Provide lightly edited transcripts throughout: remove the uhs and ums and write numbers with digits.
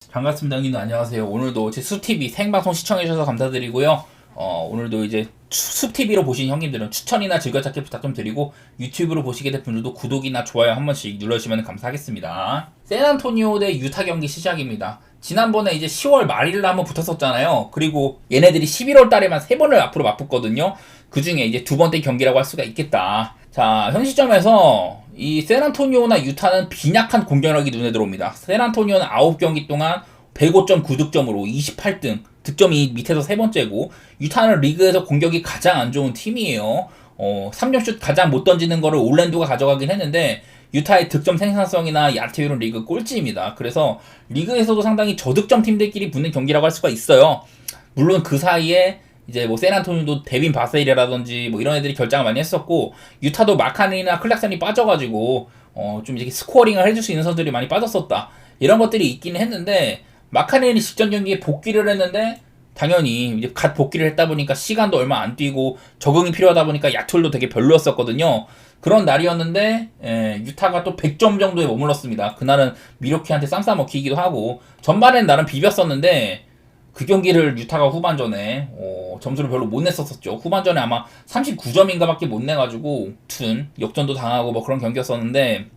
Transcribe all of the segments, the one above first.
반갑습니다. 형님들 안녕하세요. 오늘도 제 숲TV 생방송 시청해주셔서 감사드리고요. 오늘도 이제 숲TV로 보신 형님들은 추천이나 즐겨찾기 부탁 좀 드리고, 유튜브로 보시게 될 분들도 구독이나 좋아요 한 번씩 눌러주시면 감사하겠습니다. 샌안토니오 대 유타 경기 시작입니다. 지난번에 이제 10월 말일로 한번 붙었었잖아요. 그리고 얘네들이 11월 달에만 3번을 앞으로 맞붙거든요. 그 중에 이제 두 번째 경기라고 할 수가 있겠다. 자, 현 시점에서 이 샌안토니오나 유타는 빈약한 공격력이 눈에 들어옵니다. 샌안토니오는 9경기 동안 105.9득점으로 28등, 득점이 밑에서 세 번째고, 유타는 리그에서 공격이 가장 안 좋은 팀이에요. 3점슛 가장 못 던지는 거를 올랜도가 가져가긴 했는데, 유타의 득점 생산성이나 야투율은 리그 꼴찌입니다. 그래서 리그에서도 상당히 저득점 팀들끼리 붙는 경기라고 할 수가 있어요. 물론 그 사이에 이제 뭐 샌안토니오도 데빈 바세일이라든지 뭐 이런 애들이 결장을 많이 했었고, 유타도 마카넨이나 클락슨이 빠져가지고 좀 이렇게 스코어링을 해줄 수 있는 선수들이 많이 빠졌었다, 이런 것들이 있기는 했는데, 마카넨이 직전 경기에 복귀를 했는데 당연히 이제 갓 복귀를 했다 보니까 시간도 얼마 안 뛰고 적응이 필요하다 보니까 야투율도 되게 별로였었거든요. 그런 날이었는데 유타가 또 100점 정도에 머물렀습니다. 그날은 미로키한테 쌈 싸먹히기도 하고, 전반엔 나름 비볐었는데 그 경기를 유타가 후반전에 점수를 별로 못 냈었었죠. 후반전에 아마 39점인가 밖에 못 내가지고 역전도 당하고 뭐 그런 경기였었는데,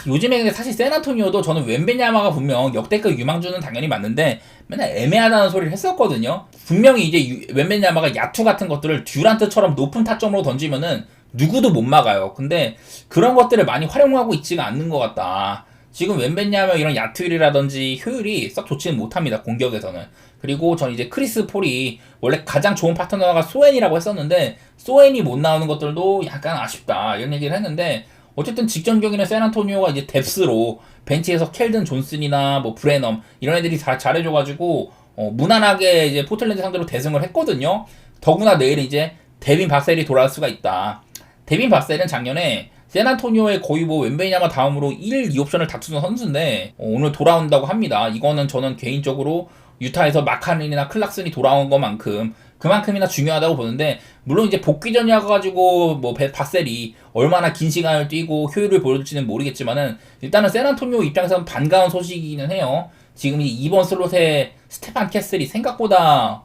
요즘에 사실 샌안토니오도 저는 웬베냐마가 분명 역대급 유망주는 당연히 맞는데 맨날 애매하다는 소리를 했었거든요. 분명히 이제 웬베냐마가 야투 같은 것들을 듀란트처럼 높은 타점으로 던지면은 누구도 못 막아요. 근데 그런 것들을 많이 활용하고 있지가 않는 것 같다. 지금 웬베냐마 이런 야투율이라든지 효율이 썩 좋지는 못합니다, 공격에서는. 그리고 전 이제 크리스 폴이 원래 가장 좋은 파트너가 소엔이라고 했었는데, 소엔이 못 나오는 것들도 약간 아쉽다, 이런 얘기를 했는데, 어쨌든 직전 경기는 샌안토니오가 이제 뎁스로 벤치에서 켈든 존슨이나 뭐 브레넘 이런 애들이 다 잘해줘가지고 무난하게 이제 포틀랜드 상대로 대승을 했거든요. 더구나 내일 이제 데빈 바셀이 돌아올 수가 있다. 데빈 바셀은 작년에 샌안토니오의 거의 뭐 웬베냐마 다음으로 1, 2옵션을 다투는 선수인데 오늘 돌아온다고 합니다. 이거는 저는 개인적으로 유타에서 마카넨이나 클락슨이 돌아온 것만큼 그만큼이나 중요하다고 보는데, 물론 이제 복귀전이어가지고 뭐 바셀이 얼마나 긴 시간을 뛰고 효율을 보여줄지는 모르겠지만은, 일단은 샌안토니오 입장에서는 반가운 소식이기는 해요. 지금 이 2번 슬롯에 스테판 캐슬이 생각보다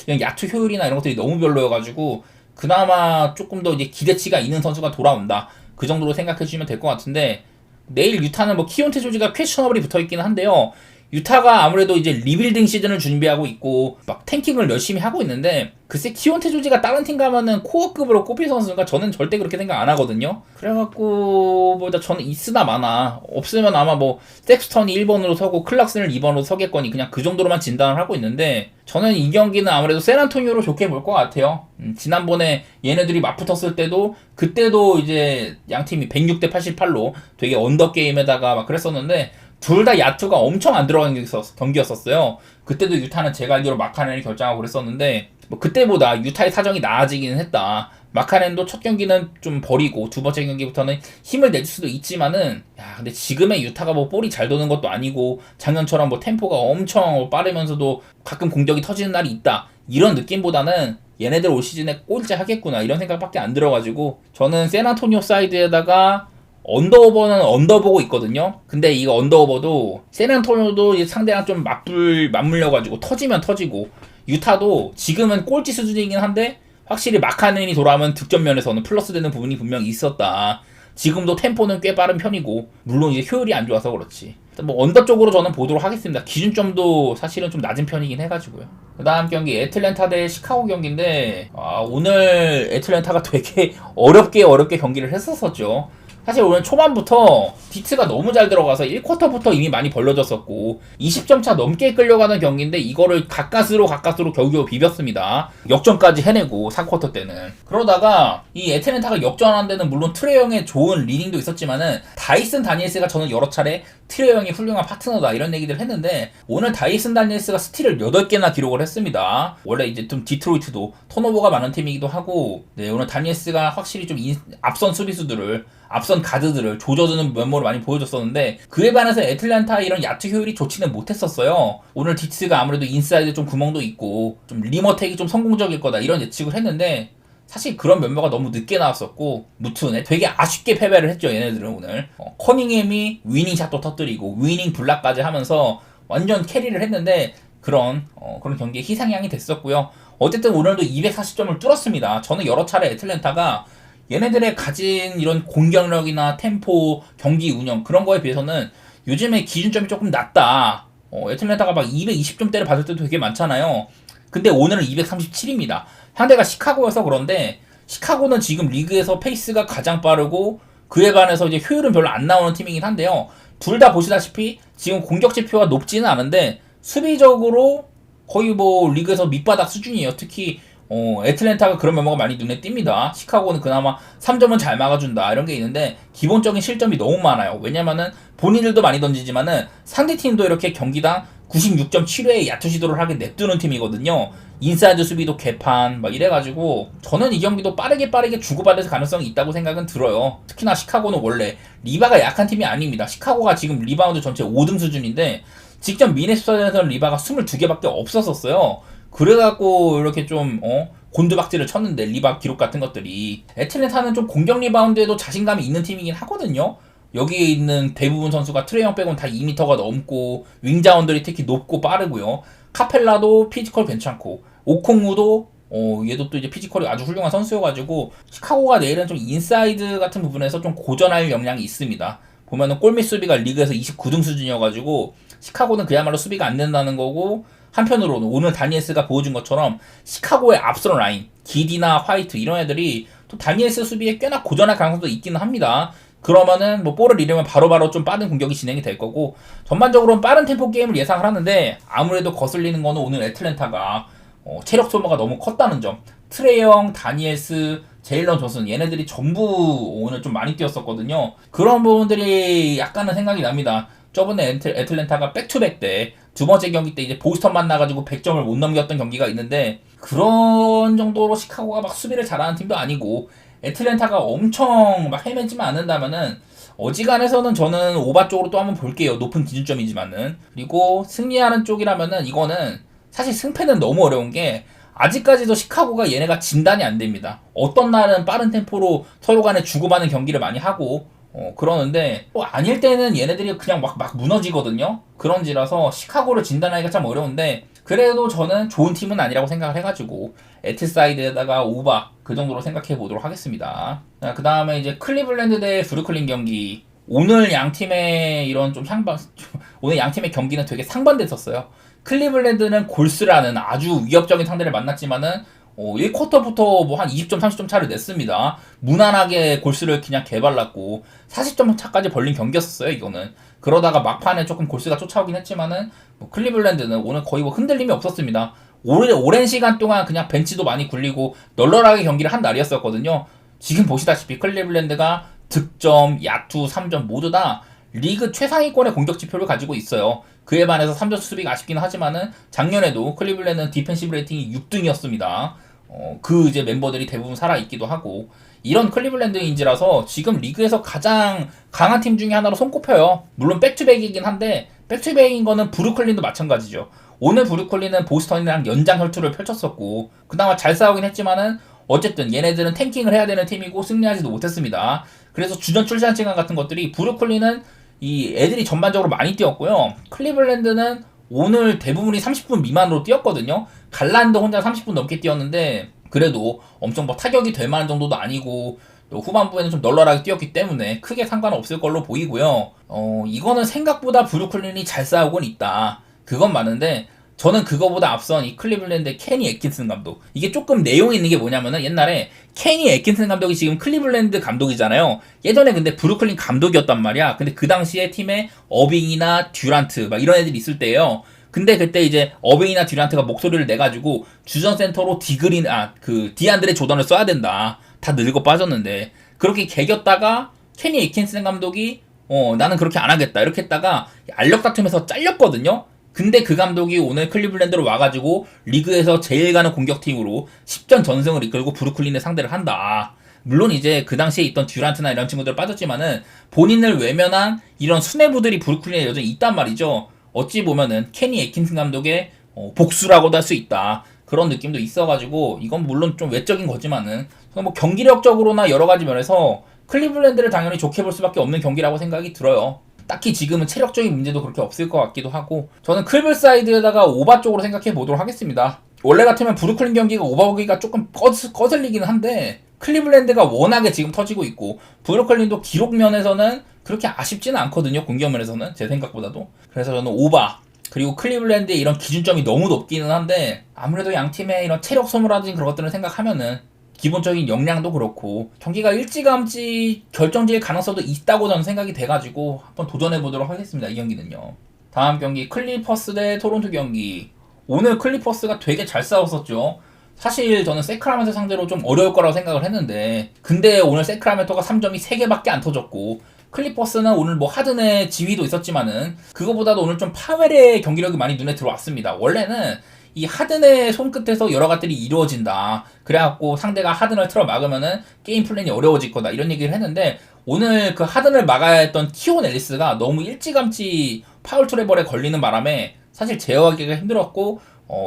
그냥 야투 효율이나 이런 것들이 너무 별로여가지고 그나마 조금 더 이제 기대치가 있는 선수가 돌아온다, 그 정도로 생각해 주시면 될 것 같은데, 내일 유타는 뭐 키온테 조지가 퀘스천어블이 붙어있기는 한데요. 유타가 아무래도 이제 리빌딩 시즌을 준비하고 있고 막 탱킹을 열심히 하고 있는데, 글쎄 키온테 조지가 다른 팀 가면은 코어급으로 꼽힐 선수인가, 저는 절대 그렇게 생각 안 하거든요. 그래갖고 뭐 저는 있으나 마나 없으면 아마 뭐 섹스턴이 1번으로 서고 클락슨을 2번으로 서겠거니, 그냥 그 정도로만 진단을 하고 있는데, 저는 이 경기는 아무래도 샌안토니오로 좋게 볼 것 같아요. 지난번에 얘네들이 맞붙었을 때도 그때도 이제 양팀이 106대 88로 되게 언더게임에다가 막 그랬었는데, 둘 다 야투가 엄청 안 들어간 경기였었어요. 그때도 유타는 제가 알기로 마카넨이 결정하고 그랬었는데, 뭐 그때보다 유타의 사정이 나아지기는 했다. 마카넨도 첫 경기는 좀 버리고 두 번째 경기부터는 힘을 내줄 수도 있지만은, 야 근데 지금의 유타가 뭐 볼이 잘 도는 것도 아니고 작년처럼 뭐 템포가 엄청 빠르면서도 가끔 공격이 터지는 날이 있다, 이런 느낌보다는 얘네들 올 시즌에 꼴찌 하겠구나, 이런 생각밖에 안 들어가지고 저는 샌안토니오 사이드에다가 언더오버는 언더보고 있거든요. 근데 이거 언더오버도 샌안토니오도 상대랑 좀 맞물려가지고 터지면 터지고, 유타도 지금은 꼴찌 수준이긴 한데 확실히 마카넨이 돌아오면 득점 면에서는 플러스 되는 부분이 분명히 있었다. 지금도 템포는 꽤 빠른 편이고, 물론 이제 효율이 안 좋아서 그렇지. 뭐 언더 쪽으로 저는 보도록 하겠습니다. 기준점도 사실은 좀 낮은 편이긴 해가지고요. 그 다음 경기 애틀랜타 대 시카고 경기인데, 오늘 애틀랜타가 되게 어렵게 경기를 했었었죠. 사실 오늘 초반부터 디트가 너무 잘 들어가서 1쿼터부터 이미 많이 벌려졌었고 20점 차 넘게 끌려가는 경기인데, 이거를 가까스로 겨우겨우 비볐습니다. 역전까지 해내고 4쿼터 때는. 그러다가 이 애틀랜타가 역전하는 데는 물론 트레이 형의 좋은 리딩도 있었지만은, 다이슨 다니엘스가 저는 여러 차례 트레이 형이 훌륭한 파트너다 이런 얘기들 했는데, 오늘 다이슨 다니엘스가 스틸을 8개나 기록을 했습니다. 원래 이제 좀 디트로이트도 턴오버가 많은 팀이기도 하고, 네, 오늘 다니엘스가 확실히 좀 앞선 수비수들을, 앞선 가드들을 조져주는 면모를 많이 보여줬었는데, 그에 반해서 애틀랜타 이런 야투 효율이 좋지는 못했었어요. 오늘 디트가 아무래도 인사이드 좀 구멍도 있고 좀 리머텍이 좀 성공적일 거다, 이런 예측을 했는데, 사실 그런 면모가 너무 늦게 나왔었고, 무튼 되게 아쉽게 패배를 했죠, 얘네들은 오늘. 커닝햄이 위닝 샷도 터뜨리고 위닝 블락까지 하면서 완전 캐리를 했는데 그런 경기에 희생양이 됐었고요. 어쨌든 오늘도 240점을 뚫었습니다. 저는 여러 차례 애틀랜타가 얘네들의 가진 이런 공격력이나 템포, 경기 운영 그런 거에 비해서는 요즘에 기준점이 조금 낮다. 애틀랜타가 막 220점대를 받을 때도 되게 많잖아요. 근데 오늘은 237입니다. 상대가 시카고여서 그런데 시카고는 지금 리그에서 페이스가 가장 빠르고 그에 반해서 이제 효율은 별로 안 나오는 팀이긴 한데요. 둘 다 보시다시피 지금 공격 지표가 높지는 않은데 수비적으로 거의 뭐 리그에서 밑바닥 수준이에요. 특히 애틀랜타가 그런 면모가 많이 눈에 띕니다. 시카고는 그나마 3점은 잘 막아준다 이런 게 있는데 기본적인 실점이 너무 많아요. 왜냐면은 본인들도 많이 던지지만은 상대팀도 이렇게 경기당 96.7회의 야투 시도를 하게 냅두는 팀이거든요. 인사이드 수비도 개판 막 이래가지고 저는 이 경기도 빠르게 주고받을 가능성이 있다고 생각은 들어요. 특히나 시카고는 원래 리바가 약한 팀이 아닙니다. 시카고가 지금 리바운드 전체 5등 수준인데 직접 미네소타전에서는 리바가 22개밖에 없었었어요. 그래갖고 이렇게 좀 곤두박질을 쳤는데 리바 기록 같은 것들이 애틀랜타는 좀 공격 리바운드에도 자신감이 있는 팀이긴 하거든요. 여기에 있는 대부분 선수가 트레이형 빼고는 다 2m가 넘고 윙자원들이 특히 높고 빠르고요. 카펠라도 피지컬 괜찮고 오콩우도 얘도 또 이제 피지컬이 아주 훌륭한 선수여가지고 시카고가 내일은 좀 인사이드 같은 부분에서 좀 고전할 역량이 있습니다. 보면은 골밑 수비가 리그에서 29등 수준이어가지고 시카고는 그야말로 수비가 안 된다는 거고 한편으로는 오늘 다니엘스가 보여준 것처럼 시카고의 앞선 라인 기디나 화이트 이런 애들이 또 다니엘스 수비에 꽤나 고전할 가능성도 있기는 합니다. 그러면은 뭐 볼을 잃으면 바로바로 좀 빠른 공격이 진행이 될 거고 전반적으로는 빠른 템포 게임을 예상을 하는데 아무래도 거슬리는 거는 오늘 애틀랜타가 체력 소모가 너무 컸다는 점. 트레이형, 다니엘스, 제일런 존슨 얘네들이 전부 오늘 좀 많이 뛰었었거든요. 그런 부분들이 약간은 생각이 납니다. 저번에 애틀랜타가 백투백 때 두 번째 경기 때 이제 보스턴 만나가지고 100점을 못 넘겼던 경기가 있는데 그런 정도로 시카고가 막 수비를 잘하는 팀도 아니고 애틀랜타가 엄청 막 헤매지만 않는다면은 어지간해서는 저는 오바 쪽으로 또 한번 볼게요. 높은 기준점이지만은. 그리고 승리하는 쪽이라면은 이거는 사실 승패는 너무 어려운 게 아직까지도 시카고가 얘네가 진단이 안 됩니다. 어떤 날은 빠른 템포로 서로 간에 주고받는 경기를 많이 하고 그러는데 또 아닐 때는 얘네들이 그냥 막 무너지거든요. 그런지라서 시카고를 진단하기가 참 어려운데 그래도 저는 좋은 팀은 아니라고 생각을 해가지고 애틀사이드에다가 오바 그 정도로 생각해 보도록 하겠습니다. 그 다음에 이제 클리블랜드 대 브루클린 경기. 오늘 양 팀의 이런 좀 오늘 양 팀의 경기는 되게 상반됐었어요. 클리블랜드는 골스라는 아주 위협적인 상대를 만났지만은 1쿼터부터 뭐 한 20점, 30점 차를 냈습니다. 무난하게 골스를 그냥 개발랐고 40점 차까지 벌린 경기였었어요, 이거는. 그러다가 막판에 조금 골스가 쫓아오긴 했지만은 클리블랜드는 오늘 거의 뭐 흔들림이 없었습니다. 오랜 시간 동안 그냥 벤치도 많이 굴리고 널널하게 경기를 한 날이었었거든요. 지금 보시다시피 클리블랜드가 득점, 야투, 3점 모두 다 리그 최상위권의 공격 지표를 가지고 있어요. 그에 반해서 3점 수비가 아쉽긴 하지만은 작년에도 클리블랜드는 디펜시브 레이팅이 6등이었습니다. 그 이제 멤버들이 대부분 살아있기도 하고 이런 클리블랜드인지라서 지금 리그에서 가장 강한 팀 중에 하나로 손꼽혀요. 물론 백투백이긴 한데 백투백인 거는 브루클린도 마찬가지죠. 오늘 브루클린은 보스턴이랑 연장 혈투를 펼쳤었고 그나마 잘 싸우긴 했지만은 어쨌든 얘네들은 탱킹을 해야 되는 팀이고 승리하지도 못했습니다. 그래서 주전 출산 시간 같은 것들이 브루클린은 이 애들이 전반적으로 많이 뛰었고요. 클리블랜드는 오늘 대부분이 30분 미만으로 뛰었거든요. 갈란드 혼자 30분 넘게 뛰었는데 그래도 엄청 뭐 타격이 될 만한 정도도 아니고 또 후반부에는 좀 널널하게 뛰었기 때문에 크게 상관없을 걸로 보이고요. 이거는 생각보다 브루클린이 잘 싸우곤 있다. 그건 맞는데 저는 그거보다 앞선 이 클리블랜드의 케니 애킨슨 감독. 이게 조금 내용이 있는 게 뭐냐면은 옛날에 케니 애킨슨 감독이 지금 클리블랜드 감독이잖아요. 예전에 근데 브루클린 감독이었단 말이야. 근데 그 당시에 팀에 어빙이나 듀란트 막 이런 애들이 있을 때예요. 근데 그때 이제 어빙이나 듀란트가 목소리를 내가지고 주전 센터로 디안드레 조던을 써야 된다. 다 늙어 빠졌는데 그렇게 개겼다가 케니 애킨슨 감독이 나는 그렇게 안 하겠다 이렇게 했다가 알력 다툼에서 잘렸거든요. 근데 그 감독이 오늘 클리블랜드로 와가지고 리그에서 제일 가는 공격팀으로 10전 전승을 이끌고 브루클린의 상대를 한다. 물론 이제 그 당시에 있던 듀란트나 이런 친구들 빠졌지만은 본인을 외면한 이런 수뇌부들이 브루클린에 여전히 있단 말이죠. 어찌 보면은 케니 애킨슨 감독의 복수라고도 할 수 있다. 그런 느낌도 있어가지고 이건 물론 좀 외적인 거지만은 뭐 경기력적으로나 여러 가지 면에서 클리블랜드를 당연히 좋게 볼 수밖에 없는 경기라고 생각이 들어요. 딱히 지금은 체력적인 문제도 그렇게 없을 것 같기도 하고 저는 클블사이드에다가 오바 쪽으로 생각해 보도록 하겠습니다. 원래 같으면 브루클린 경기가 오바 보기가 조금 거슬리기는 한데 클리블랜드가 워낙에 지금 터지고 있고 브루클린도 기록 면에서는 그렇게 아쉽지는 않거든요. 공격 면에서는 제 생각보다도. 그래서 저는 오바 그리고 클리블랜드의 이런 기준점이 너무 높기는 한데 아무래도 양 팀의 이런 체력 소모라든지 그런 것들을 생각하면은 기본적인 역량도 그렇고 경기가 일찌감치 결정질 가능성도 있다고 저는 생각이 돼가지고 한번 도전해보도록 하겠습니다. 이 경기는요. 다음 경기 클리퍼스 대 토론토 경기. 오늘 클리퍼스가 되게 잘 싸웠었죠. 사실 저는 세크라멘토 상대로 좀 어려울 거라고 생각을 했는데 근데 오늘 세크라멘토가 3점이 3개밖에 안 터졌고 클리퍼스는 오늘 뭐 하든의 지휘도 있었지만은 그거보다도 오늘 좀 파웰의 경기력이 많이 눈에 들어왔습니다. 원래는 이 하든의 손끝에서 여러 가지들이 이루어진다. 그래갖고 상대가 하든을 틀어 막으면은 게임 플랜이 어려워질 거다. 이런 얘기를 했는데 오늘 그 하든을 막아야 했던 키온 앨리스가 너무 일찌감치 파울 트래블에 걸리는 바람에 사실 제어하기가 힘들었고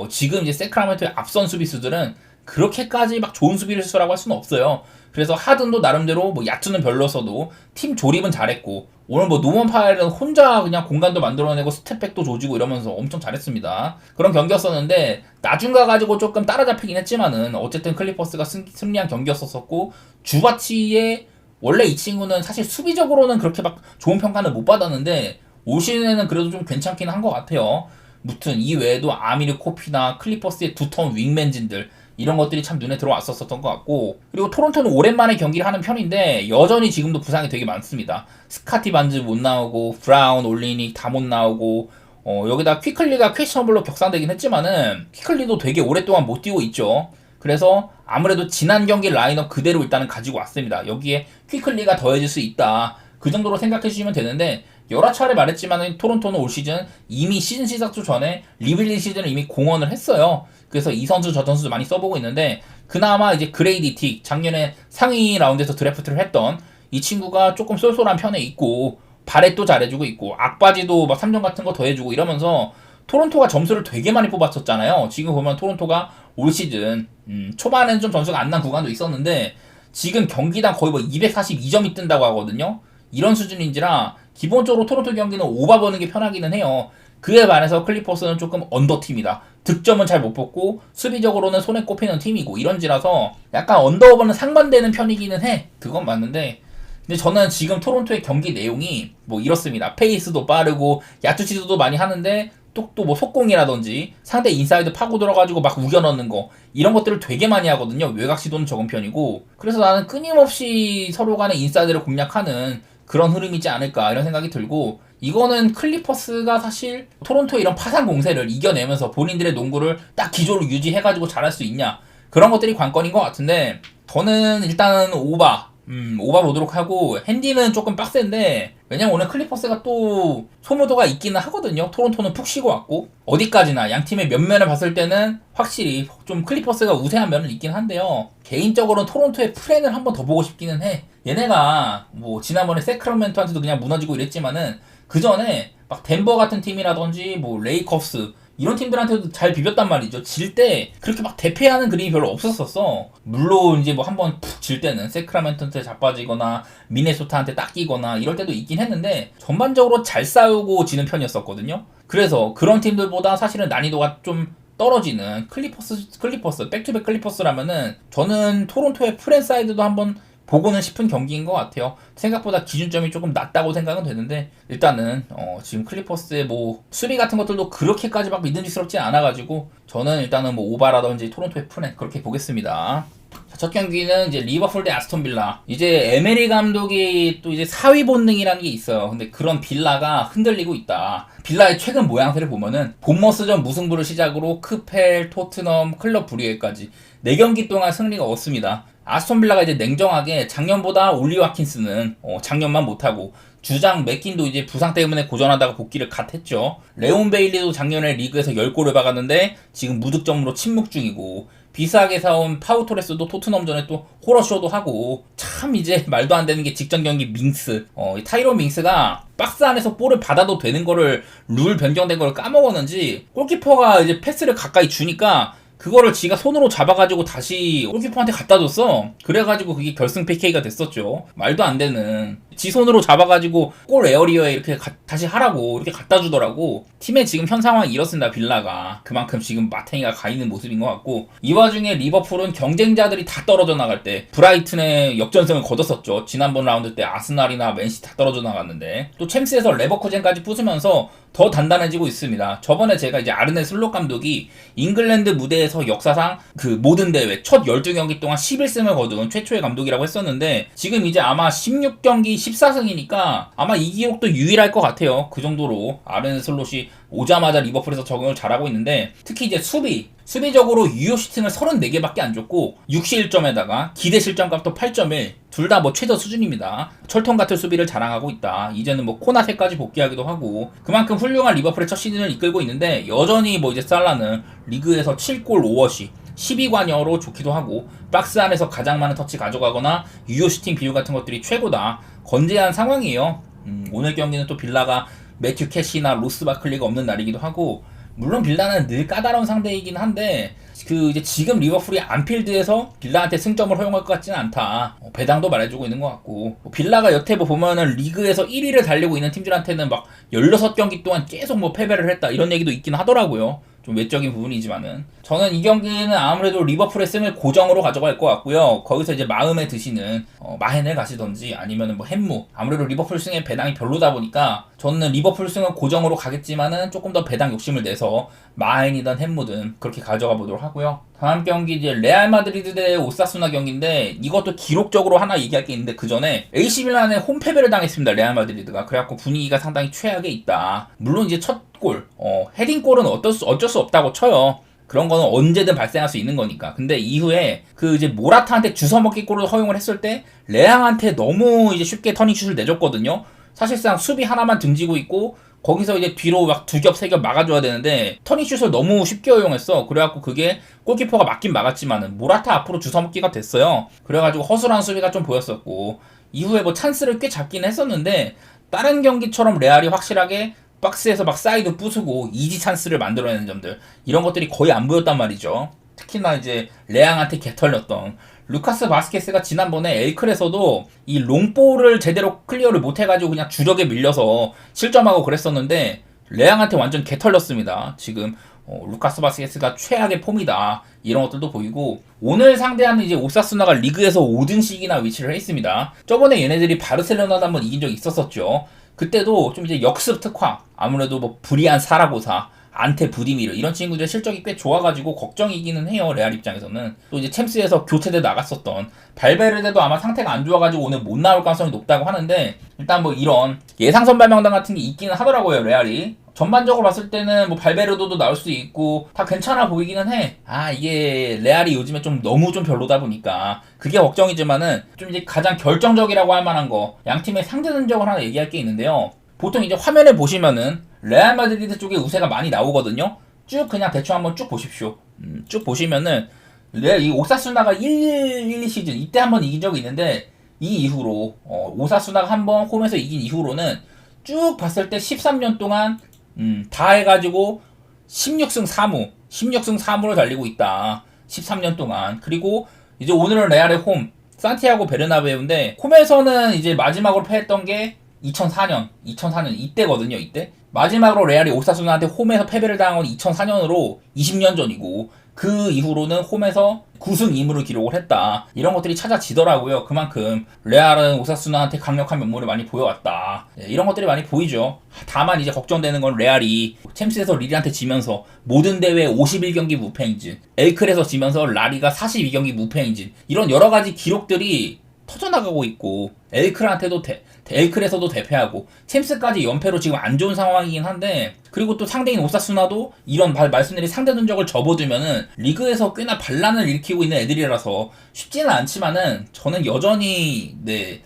지금 이제 세크라멘토의 앞선 수비수들은 그렇게까지 막 좋은 수비수라고 할 수는 없어요. 그래서 하든도 나름대로 뭐 야투는 별로서도 팀 조립은 잘했고 오늘 뭐 노먼 파웰은 혼자 그냥 공간도 만들어내고 스텝백도 조지고 이러면서 엄청 잘했습니다. 그런 경기였었는데 나중 가가지고 조금 따라잡히긴 했지만은 어쨌든 클리퍼스가 승리한 경기였었고 주바치의 원래 이 친구는 사실 수비적으로는 그렇게 막 좋은 평가는 못 받았는데 올 시즌에는 그래도 좀 괜찮긴 한 것 같아요. 무튼 이 외에도 아미르 코피나 클리퍼스의 두터운 윙맨진들 이런 것들이 참 눈에 들어왔었던 것 같고 그리고 토론토는 오랜만에 경기를 하는 편인데 여전히 지금도 부상이 되게 많습니다. 스카티 반즈 못 나오고 브라운, 올리닉 다 못 나오고 여기다 퀴클리가 퀘셔너블로 격상되긴 했지만은 퀴클리도 되게 오랫동안 못 뛰고 있죠. 그래서 아무래도 지난 경기 라인업 그대로 일단은 가지고 왔습니다. 여기에 퀴클리가 더해질 수 있다. 그 정도로 생각해 주시면 되는데 여러 차례 말했지만 토론토는 올 시즌 이미 시즌 시작주 전에 리빌리 시즌을 이미 공헌을 했어요. 그래서 이 선수 저 선수도 많이 써보고 있는데 그나마 이제 그레이디 틱 작년에 상위 라운드에서 드래프트를 했던 이 친구가 조금 쏠쏠한 편에 있고 바렛도 잘해주고 있고 악바지도 막 3점 같은 거 더해주고 이러면서 토론토가 점수를 되게 많이 뽑았었잖아요. 지금 보면 토론토가 올 시즌 초반에는 좀 점수가 안 난 구간도 있었는데 지금 경기당 거의 뭐 242점이 뜬다고 하거든요. 이런 수준인지라 기본적으로 토론토 경기는 오바 버는 게 편하기는 해요. 그에 반해서 클리퍼스는 조금 언더팀이다. 득점은 잘 못 뽑고 수비적으로는 손에 꼽히는 팀이고 이런지라서 약간 언더오버는 상반되는 편이기는 해. 그건 맞는데 근데 저는 지금 토론토의 경기 내용이 뭐 이렇습니다. 페이스도 빠르고 야투 시도도 많이 하는데 또 뭐 속공이라든지 상대 인사이드 파고 들어가지고 막 우겨 넣는 거 이런 것들을 되게 많이 하거든요. 외곽 시도는 적은 편이고 그래서 나는 끊임없이 서로 간의 인사이드를 공략하는 그런 흐름이지 않을까 이런 생각이 들고 이거는 클리퍼스가 사실 토론토의 이런 파산 공세를 이겨내면서 본인들의 농구를 딱 기조를 유지해가지고 잘할 수 있냐 그런 것들이 관건인 것 같은데 저는 일단은 오바 보도록 하고 핸디는 조금 빡센데 왜냐면 오늘 클리퍼스가 또 소모도가 있기는 하거든요. 토론토는 푹 쉬고 왔고 어디까지나 양 팀의 면면을 봤을 때는 확실히 좀 클리퍼스가 우세한 면은 있긴 한데요. 개인적으로는 토론토의 플랜을 한번 더 보고 싶기는 해. 얘네가 뭐 지난번에 세크라멘토한테도 그냥 무너지고 이랬지만은 그 전에 막 덴버 같은 팀이라든지 뭐 레이커스 이런 팀들한테도 잘 비볐단 말이죠. 질 때 그렇게 막 대패하는 그림이 별로 없었었어. 물론 이제 뭐 한번 푹 질 때는 세크라멘토한테 자빠지거나 미네소타한테 닦이거나 이럴 때도 있긴 했는데 전반적으로 잘 싸우고 지는 편이었었거든요. 그래서 그런 팀들보다 사실은 난이도가 좀 떨어지는 클리퍼스 백투백 클리퍼스라면은 저는 토론토의 프랜사이드도 한번 보고는 싶은 경기인 것 같아요. 생각보다 기준점이 조금 낮다고 생각은 되는데 일단은 지금 클리퍼스의 뭐 수비 같은 것들도 그렇게까지 막 믿음직스럽지 않아가지고 저는 일단은 뭐 오바라든지 토론토의 프랜 그렇게 보겠습니다. 자, 첫 경기는 이제 리버풀 대 아스톤빌라. 이제 에메리 감독이 또 이제 사위 본능이라는 게 있어요. 근데 그런 빌라가 흔들리고 있다. 빌라의 최근 모양새를 보면은 본머스전 무승부를 시작으로 크펠, 토트넘, 클럽 브리에까지 4경기 동안 승리가 없습니다. 아스톤빌라가 이제 냉정하게 작년보다 올리 와킨스는 작년만 못하고 주장 맥킨도 이제 부상 때문에 고전하다가 복귀를 갓 했죠. 레온 베일리도 작년에 리그에서 10골을 박았는데 지금 무득점으로 침묵 중이고 비싸게 사온 파우토레스도 토트넘전에 또 호러쇼도 하고 참 이제 말도 안 되는 게 직전 경기 밍스 타이론 밍스가 박스 안에서 볼을 받아도 되는 거를 룰 변경된 걸 까먹었는지 골키퍼가 이제 패스를 가까이 주니까 그거를 지가 손으로 잡아가지고 다시 골키퍼한테 갖다 줬어. 그래가지고 그게 결승 PK가 됐었죠. 말도 안 되는. 지 손으로 잡아가지고 골 에어리어에 이렇게 다시 하라고 이렇게 갖다 주더라고. 팀의 지금 현 상황이 이렇습니다. 빌라가 그만큼 지금 마탱이가 가 있는 모습인 것 같고, 이 와중에 리버풀은 경쟁자들이 다 떨어져 나갈 때 브라이튼의 역전승을 거뒀었죠. 지난번 라운드 때 아스날이나 맨시티 다 떨어져 나갔는데, 또 챔스에서 레버쿠젠까지 부수면서 더 단단해지고 있습니다. 저번에 제가 이제 아르네 슬롯 감독이 잉글랜드 무대에서 역사상 그 모든 대회 첫 12경기 동안 11승을 거둔 최초의 감독이라고 했었는데, 지금 이제 아마 16경기 14승이니까 아마 이 기록도 유일할 것 같아요. 그 정도로 아르네 슬롯이 오자마자 리버풀에서 적응을 잘하고 있는데, 특히 이제 수비적으로 유효 슈팅을 34개밖에 안 줬고 61점에다가 기대 실점값도 8.1, 둘 다 뭐 최저 수준입니다. 철통 같은 수비를 자랑하고 있다. 이제는 뭐 코나테까지 복귀하기도 하고, 그만큼 훌륭한 리버풀의 첫 시즌을 이끌고 있는데, 여전히 뭐 이제 살라는 리그에서 7골 5어시 12관여로 좋기도 하고, 박스 안에서 가장 많은 터치 가져가거나 유효 슈팅 비율 같은 것들이 최고다. 건재한 상황이에요. 오늘 경기는 또 빌라가 매튜 캐시나 로스 바클리가 없는 날이기도 하고, 물론 빌라는 늘 까다로운 상대이긴 한데, 그 이제 지금 리버풀이 안필드에서 빌라한테 승점을 허용할 것 같지는 않다. 배당도 말해주고 있는 것 같고, 빌라가 여태 뭐 보면은 리그에서 1위를 달리고 있는 팀들한테는 막 16경기 동안 계속 뭐 패배를 했다 이런 얘기도 있긴 하더라고요. 좀 외적인 부분이지만은, 저는 이 경기는 아무래도 리버풀의 승을 고정으로 가져갈 것 같고요. 거기서 이제 마음에 드시는 마헨을 가시던지 아니면은 뭐 햄무, 아무래도 리버풀 승의 배당이 별로다 보니까 저는 리버풀 승은 고정으로 가겠지만은 조금 더 배당 욕심을 내서 마헨이든 햄무든 그렇게 가져가 보도록 하고요. 다음 경기 이제 레알 마드리드 대 오사수나 경기인데, 이것도 기록적으로 하나 얘기할 게 있는데, 그 전에 AC 밀란에 홈패배를 당했습니다. 레알 마드리드가. 그래갖고 분위기가 상당히 최악에 있다. 물론 이제 첫 골, 헤딩골은 어쩔 수 없다고 쳐요. 그런 거는 언제든 발생할 수 있는 거니까. 근데 이후에 그 이제 모라타한테 주워먹기 골을 허용을 했을 때 레앙한테 너무 이제 쉽게 터닝슛을 내줬거든요. 사실상 수비 하나만 등지고 있고 거기서 이제 뒤로 막 두 겹 세 겹 막아줘야 되는데 터닝슛을 너무 쉽게 허용했어. 그래갖고 그게 골키퍼가 막긴 막았지만은 모라타 앞으로 주워먹기가 됐어요. 그래가지고 허술한 수비가 좀 보였었고, 이후에 뭐 찬스를 꽤 잡긴 했었는데, 다른 경기처럼 레알이 확실하게 박스에서 막 사이드 부수고 이지 찬스를 만들어내는 점들, 이런 것들이 거의 안 보였단 말이죠. 특히나 이제 레앙한테 개털렸던 루카스 바스케스가 지난번에 엘클에서도 이 롱볼을 제대로 클리어를 못해가지고 그냥 주력에 밀려서 실점하고 그랬었는데, 레앙한테 완전 개털렸습니다. 지금 루카스 바스케스가 최악의 폼이다, 이런 것들도 보이고, 오늘 상대하는 이제 오사수나가 리그에서 5등씩이나 위치를 했습니다. 저번에 얘네들이 바르셀로나도 한번 이긴 적이 있었었죠. 그때도 좀 이제 역습 특화, 아무래도 뭐 브리안 사라고사, 안테 부디미르 이런 친구들의 실적이 꽤 좋아가지고 걱정이기는 해요. 레알 입장에서는. 또 이제 챔스에서 교체돼 나갔었던 발베르데도 아마 상태가 안 좋아가지고 오늘 못 나올 가능성이 높다고 하는데, 일단 뭐 이런 예상 선발 명단 같은 게 있기는 하더라고요. 레알이 전반적으로 봤을 때는 뭐 발베르도도 나올 수 있고 다 괜찮아 보이기는 해. 이게 레알이 요즘에 좀 너무 좀 별로다 보니까 그게 걱정이지만은, 좀 이제 가장 결정적이라고 할 만한 거, 양 팀의 상대 전적을 하나 얘기할 게 있는데요. 보통 이제 화면에 보시면은 레알 마드리드 쪽에 우세가 많이 나오거든요. 쭉 그냥 대충 한번 쭉 보십시오. 쭉 보시면은 이 오사수나가 1-2 시즌 이때 한번 이긴 적이 있는데, 이 이후로 오사수나가 한번 홈에서 이긴 이후로는 쭉 봤을 때 13년 동안 다 해가지고 16승 4무를 달리고 있다. 13년 동안. 그리고 이제 오늘은 레알의 홈 산티아고 베르나베우인데, 홈에서는 이제 마지막으로 패했던 게 2004년 이때거든요. 이때 마지막으로 레알이 오사수나한테 홈에서 패배를 당한 건 2004년으로 20년 전이고, 그 이후로는 홈에서 9승 2무를 기록을 했다. 이런 것들이 찾아지더라고요. 그만큼 레알은 오사수나한테 강력한 면모를 많이 보여왔다. 이런 것들이 많이 보이죠. 다만 이제 걱정되는 건 레알이 챔스에서 리리한테 지면서 모든 대회 51경기 무패행진, 엘클에서 지면서 라리가 42경기 무패행진, 이런 여러가지 기록들이 터져나가고 있고, 엘클에서도 대패하고 챔스까지 연패로 지금 안 좋은 상황이긴 한데, 그리고 또 상대인 오사수나도 이런 말씀드린 상대 전적을 접어두면은 리그에서 꽤나 반란을 일으키고 있는 애들이라서 쉽지는 않지만은, 저는 여전히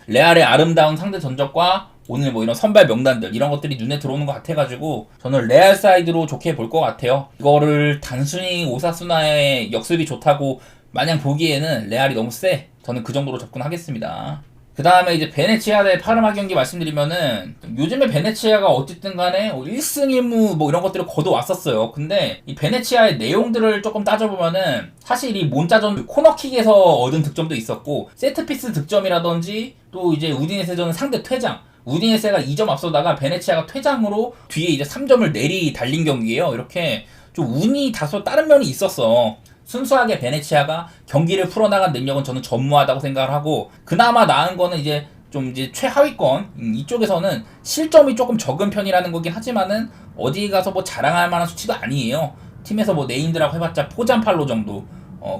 레알의 아름다운 상대 전적과 오늘 뭐 이런 선발 명단들 이런 것들이 눈에 들어오는 것 같아가지고 저는 레알 사이드로 좋게 볼 것 같아요. 이거를 단순히 오사수나의 역습이 좋다고 마냥 보기에는 레알이 너무 세. 저는 그 정도로 접근하겠습니다. 그 다음에 이제 베네치아 대 파르마 경기 말씀드리면은 요즘에 베네치아가 어쨌든 간에 1승 1무 뭐 이런 것들을 거둬왔었어요. 근데 이 베네치아의 내용들을 조금 따져보면은 사실 이 몬자전 코너킥에서 얻은 득점도 있었고 세트피스 득점이라든지 또 이제 우디네세전은 상대 퇴장 우디네세가 2점 앞서다가 베네치아가 퇴장으로 뒤에 이제 3점을 내리 달린 경기예요. 이렇게 좀 운이 다소 다른 면이 있었어. 순수하게 베네치아가 경기를 풀어나간 능력은 저는 전무하다고 생각을 하고 그나마 나은 거는 이제 좀 이제 최하위권 이쪽에서는 실점이 조금 적은 편이라는 거긴 하지만은 어디 가서 뭐 자랑할 만한 수치도 아니에요. 팀에서 뭐 네임드라고 해봤자 포잔팔로 정도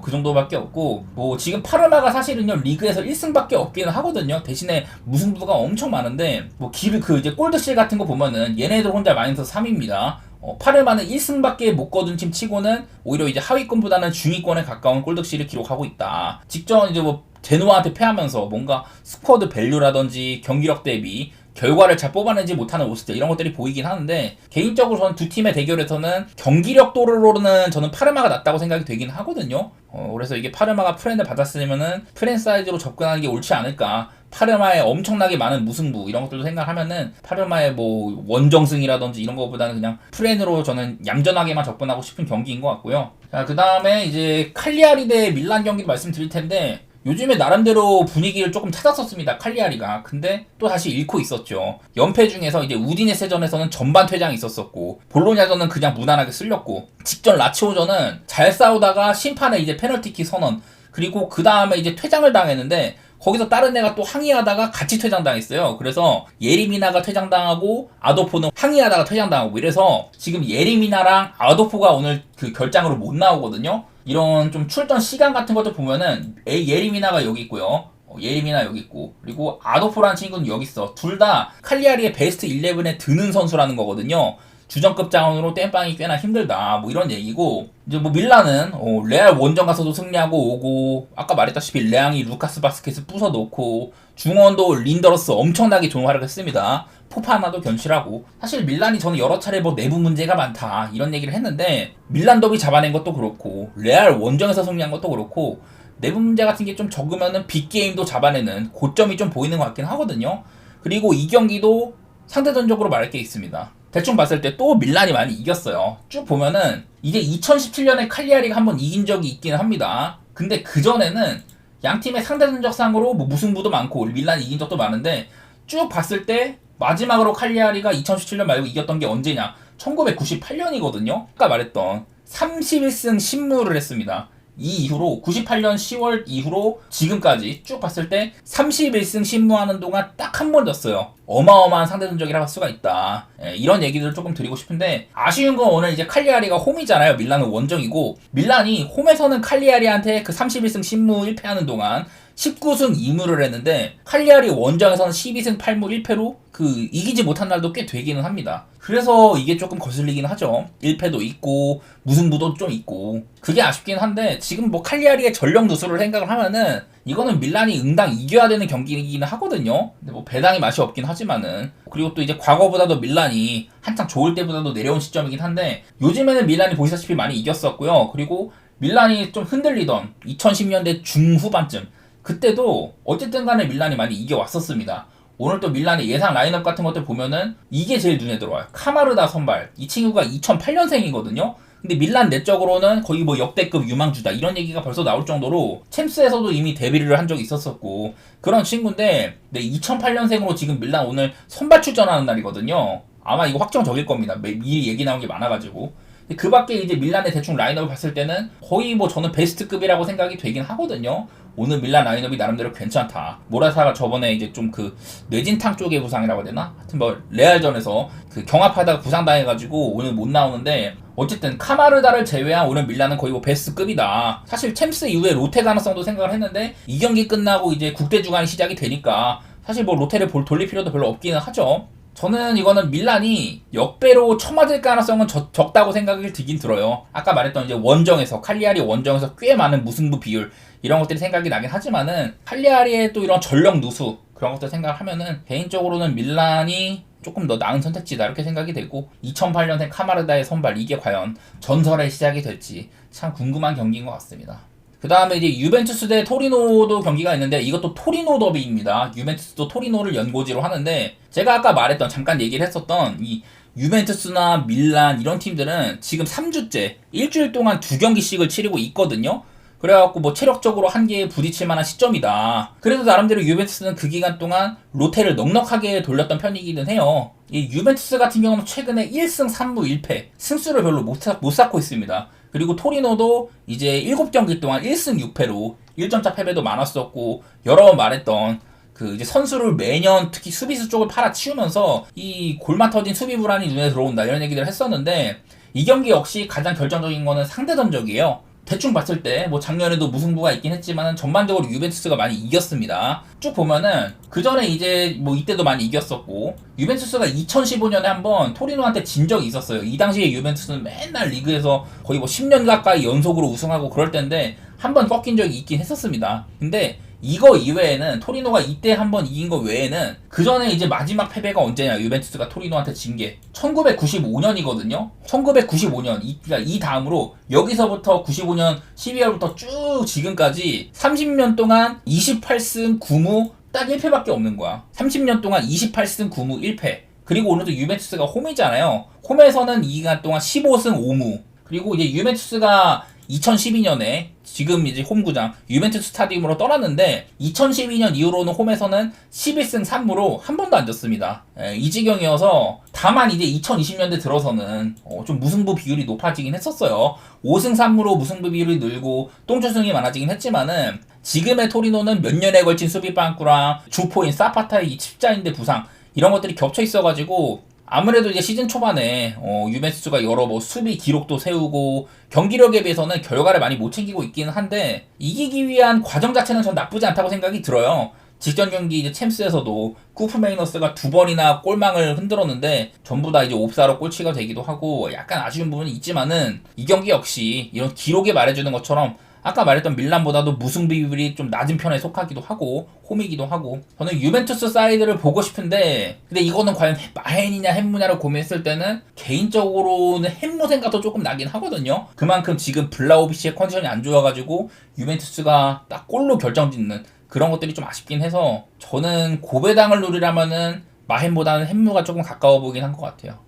그 정도밖에 없고 뭐 지금 파르마가 사실은요 리그에서 1승밖에 없기는 하거든요. 대신에 무승부가 엄청 많은데 뭐 길을 그 이제 골드실 같은 거 보면은 얘네들 혼자 마이너스 3입니다. 파르마는 1승밖에 못 거둔 팀 치고는 오히려 이제 하위권보다는 중위권에 가까운 골득실을 기록하고 있다. 직전 이제 뭐 제노아한테 패하면서 뭔가 스쿼드 밸류라든지 경기력 대비 결과를 잘 뽑아내지 못하는 모습들 이런 것들이 보이긴 하는데 개인적으로 저는 두 팀의 대결에서는 경기력도로는 저는 파르마가 낫다고 생각이 되긴 하거든요. 그래서 이게 파르마가 프렌을 받았으면은 프렌 사이즈로 접근하는 게 옳지 않을까. 파르마의 엄청나게 많은 무승부 이런 것들도 생각하면은 파르마의 뭐 원정승이라든지 이런 것보다는 그냥 프렌으로 저는 얌전하게만 접근하고 싶은 경기인 것 같고요. 자, 그 다음에 이제 칼리아리 대 밀란 경기도 말씀드릴 텐데 요즘에 나름대로 분위기를 조금 찾았었습니다. 칼리아리가. 근데 또 다시 잃고 있었죠. 연패 중에서 이제 우디네세전에서는 전반 퇴장이 있었었고 볼로냐전은 그냥 무난하게 쓸렸고 직전 라치오전은 잘 싸우다가 심판에 이제 페널티킥 선언 그리고 그 다음에 이제 퇴장을 당했는데 거기서 다른 애가 또 항의하다가 같이 퇴장당했어요. 그래서 예리미나가 퇴장당하고 아도포는 항의하다가 퇴장당하고 이래서 지금 예리미나랑 아도포가 오늘 그 결장으로 못 나오거든요. 이런 좀 출전 시간 같은 것도 보면은 예리미나가 여기 있고요. 예리미나 여기 있고 그리고 아도포라는 친구는 여기 있어. 둘 다 칼리아리의 베스트 11에 드는 선수라는 거거든요. 주전급 자원으로 땜빵이 꽤나 힘들다 뭐 이런 얘기고 이제 뭐 밀란은 레알 원정 가서도 승리하고 오고 아까 말했다시피 레앙이 루카스 바스켓을 부숴놓고 중원도 린더러스 엄청나게 좋은 활약을 했습니다. 포파나도 견실하고 사실 밀란이 저는 여러 차례 뭐 내부 문제가 많다 이런 얘기를 했는데 밀란 더비 잡아낸 것도 그렇고 레알 원정에서 승리한 것도 그렇고 내부 문제 같은 게 좀 적으면은 빅게임도 잡아내는 고점이 좀 보이는 것 같긴 하거든요. 그리고 이 경기도 상대전적으로 말할 게 있습니다. 대충 봤을 때 또 밀란이 많이 이겼어요. 쭉 보면은 이제 2017년에 칼리아리가 한번 이긴 적이 있긴 합니다. 근데 그전에는 양팀의 상대전적상으로 뭐 무승부도 많고 밀란이 이긴 적도 많은데 쭉 봤을 때 마지막으로 칼리아리가 2017년 말고 이겼던 게 언제냐 1998년이거든요. 아까 말했던 31승 10무를 했습니다. 이 이후로 98년 10월 이후로 지금까지 쭉 봤을 때 31승 10무하는 동안 딱 한 번 졌어요. 어마어마한 상대전적이라고 할 수가 있다. 이런 얘기들을 조금 드리고 싶은데 아쉬운 건 오늘 이제 칼리아리가 홈이잖아요. 밀란은 원정이고 밀란이 홈에서는 칼리아리한테 그 31승 10무 1패하는 동안 19승 2무를 했는데 칼리아리 원정에서는 12승 8무 1패로 그 이기지 못한 날도 꽤 되기는 합니다. 그래서 이게 조금 거슬리긴 하죠. 1패도 있고 무승부도 좀 있고 그게 아쉽긴 한데 지금 뭐 칼리아리의 전력 누수를 생각을 하면은 이거는 밀란이 응당 이겨야 되는 경기이긴 하거든요. 근데 뭐 배당이 맛이 없긴 하지만은 그리고 또 이제 과거보다도 밀란이 한창 좋을 때보다도 내려온 시점이긴 한데 요즘에는 밀란이 보시다시피 많이 이겼었고요. 그리고 밀란이 좀 흔들리던 2010년대 중후반쯤 그때도 어쨌든 간에 밀란이 많이 이겨왔었습니다. 오늘 또 밀란의 예상 라인업 같은 것들 보면은 이게 제일 눈에 들어와요. 카마르다 선발. 이 친구가 2008년생이거든요. 근데 밀란 내적으로는 거의 뭐 역대급 유망주다 이런 얘기가 벌써 나올 정도로 챔스에서도 이미 데뷔를 한 적이 있었었고 그런 친구인데 2008년생으로 지금 밀란 오늘 선발 출전하는 날이거든요. 아마 이거 확정적일 겁니다. 미리 얘기 나온 게 많아가지고. 그 밖에 이제 밀란의 대충 라인업을 봤을 때는 거의 뭐 저는 베스트급이라고 생각이 되긴 하거든요. 오늘 밀란 라인업이 나름대로 괜찮다. 모라타가 저번에 이제 좀 그 뇌진탕 쪽의 부상이라고 해야 되나? 하여튼 뭐 레알전에서 그 경합하다가 부상당해가지고 오늘 못 나오는데 어쨌든 카마르다를 제외한 오늘 밀란은 거의 뭐 베스트급이다. 사실 챔스 이후에 로테 가능성도 생각을 했는데 이 경기 끝나고 이제 국대 주간이 시작이 되니까 사실 뭐 로테를 돌릴 필요도 별로 없기는 하죠. 저는 이거는 밀란이 역배로 쳐맞을 가능성은 적다고 생각이 들긴 들어요. 아까 말했던 이제 원정에서 칼리아리 원정에서 꽤 많은 무승부 비율 이런 것들이 생각이 나긴 하지만은 칼리아리의 또 이런 전력 누수 그런 것들 생각하면은 개인적으로는 밀란이 조금 더 나은 선택지다 이렇게 생각이 되고 2008년생 카마르다의 선발 이게 과연 전설의 시작이 될지 참 궁금한 경기인 것 같습니다. 그 다음에 이제 유벤투스 대 토리노도 경기가 있는데 이것도 토리노 더비입니다. 유벤투스도 토리노를 연고지로 하는데 제가 아까 말했던 잠깐 얘기를 했었던 이 유벤투스나 밀란 이런 팀들은 지금 3주째 일주일 동안 2경기씩을 치르고 있거든요. 그래갖고 뭐 체력적으로 한계에 부딪힐 만한 시점이다. 그래도 나름대로 유벤투스는 그 기간 동안 로테를 넉넉하게 돌렸던 편이기는 해요. 이 유벤투스 같은 경우는 최근에 1승 3무 1패 승수를 별로 못 쌓고 있습니다. 그리고 토리노도 이제 7경기 동안 1승 6패로 1점차 패배도 많았었고 여러 번 말했던 그 이제 선수를 매년 특히 수비수 쪽을 팔아치우면서 이 골마 터진 수비 불안이 눈에 들어온다 이런 얘기를 했었는데 이 경기 역시 가장 결정적인 거는 상대전적이에요. 대충 봤을 때 뭐 작년에도 무승부가 있긴 했지만 전반적으로 유벤투스가 많이 이겼습니다. 쭉 보면은 그 전에 이제 뭐 이때도 많이 이겼었고 유벤투스가 2015년에 한번 토리노한테 진 적이 있었어요. 이 당시에 유벤투스는 맨날 리그에서 거의 뭐 10년 가까이 연속으로 우승하고 그럴 때인데 한번 꺾인 적이 있긴 했었습니다. 근데 이거 이외에는 토리노가 이때 한번 이긴 거 외에는 그 전에 이제 마지막 패배가 언제냐 유벤투스가 토리노한테 진 게 1995년이거든요. 1995년 그러니까 이 다음으로 여기서부터 95년 12월부터 쭉 지금까지 30년 동안 28승 9무 딱 1패밖에 없는 거야. 30년 동안 28승 9무 1패. 그리고 오늘도 유벤투스가 홈이잖아요. 홈에서는 이 기간 동안 15승 5무. 그리고 이제 유벤투스가 2012년에 지금 이제 홈구장 유벤투스 스타디움으로 떠났는데 2012년 이후로는 홈에서는 11승 3무로 한 번도 안 졌습니다. 이 지경이어서 다만 이제 2020년대 들어서는 좀 무승부 비율이 높아지긴 했었어요. 5승 3무로 무승부 비율이 늘고 똥주승이 많아지긴 했지만은 지금의 토리노는 몇 년에 걸친 수비 빵꾸랑 주포인 사파타의 이 칩자인대 부상 이런 것들이 겹쳐 있어가지고 아무래도 이제 시즌 초반에 유벤투스가 여러 뭐 수비 기록도 세우고 경기력에 비해서는 결과를 많이 못 챙기고 있기는 한데 이기기 위한 과정 자체는 전 나쁘지 않다고 생각이 들어요. 직전 경기 이제 챔스에서도 쿠프 메이너스가 2번이나 골망을 흔들었는데 전부 다 이제 옵사로 골치가 되기도 하고 약간 아쉬운 부분이 있지만은 이 경기 역시 이런 기록이 말해주는 것처럼 아까 말했던 밀란보다도 무승부 비율이 좀 낮은 편에 속하기도 하고 홈이기도 하고 저는 유벤투스 사이드를 보고 싶은데 근데 이거는 과연 마헨이냐 햄무냐를 고민했을 때는 개인적으로는 햄무 생각도 조금 나긴 하거든요. 그만큼 지금 블라호비치의 컨디션이 안 좋아가지고 유벤투스가 딱 골로 결정짓는 그런 것들이 좀 아쉽긴 해서 저는 고배당을 노리려면은 마헨보다는 햄무가 조금 가까워 보이긴 한 것 같아요.